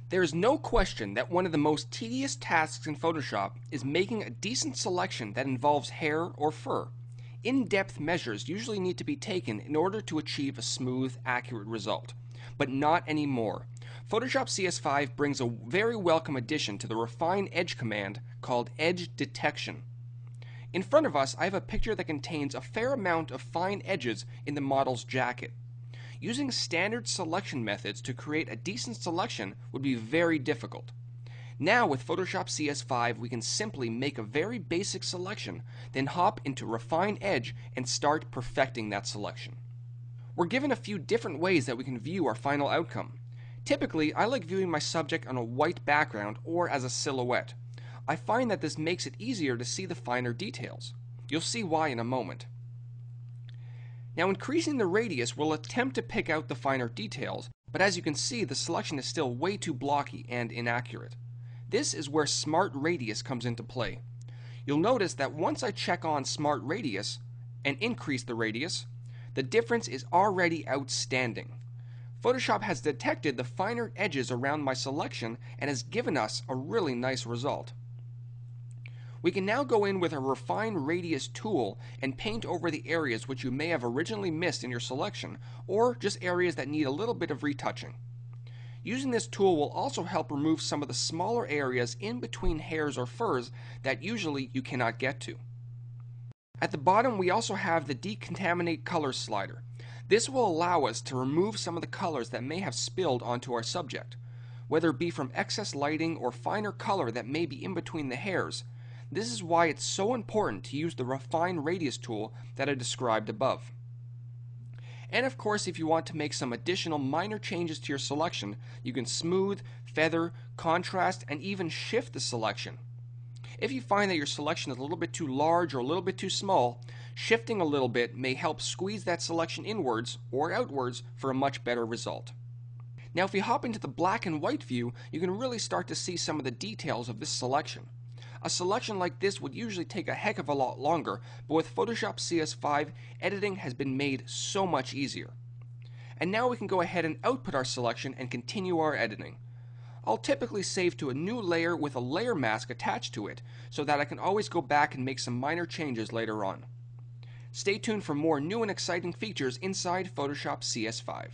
There is no question that one of the most tedious tasks in Photoshop is making a decent selection that involves hair or fur. In-depth measures usually need to be taken in order to achieve a smooth, accurate result. But not anymore. Photoshop CS5 brings a very welcome addition to the Refine Edge command called Edge Detection. In front of us, I have a picture that contains a fair amount of fine edges in the model's jacket. Using standard selection methods to create a decent selection would be very difficult. Now with Photoshop CS5 we can simply make a very basic selection, then hop into Refine Edge and start perfecting that selection. We're given a few different ways that we can view our final outcome. Typically, I like viewing my subject on a white background or as a silhouette. I find that this makes it easier to see the finer details. You'll see why in a moment. Now increasing the radius will attempt to pick out the finer details, but as you can see the selection is still way too blocky and inaccurate. This is where Smart Radius comes into play. You'll notice that once I check on Smart Radius and increase the radius, the difference is already outstanding. Photoshop has detected the finer edges around my selection and has given us a really nice result. We can now go in with a Refine Radius tool and paint over the areas which you may have originally missed in your selection, or just areas that need a little bit of retouching. Using this tool will also help remove some of the smaller areas in between hairs or furs that usually you cannot get to. At the bottom we also have the Decontaminate Colors slider. This will allow us to remove some of the colors that may have spilled onto our subject. Whether it be from excess lighting or finer color that may be in between the hairs, this is why it's so important to use the Refine Radius tool that I described above. And of course, if you want to make some additional minor changes to your selection, you can smooth, feather, contrast, and even shift the selection. If you find that your selection is a little bit too large or a little bit too small, shifting a little bit may help squeeze that selection inwards or outwards for a much better result. Now if you hop into the black and white view, you can really start to see some of the details of this selection. A selection like this would usually take a heck of a lot longer, but with Photoshop CS5, editing has been made so much easier. And now we can go ahead and output our selection and continue our editing. I'll typically save to a new layer with a layer mask attached to it, so that I can always go back and make some minor changes later on. Stay tuned for more new and exciting features inside Photoshop CS5.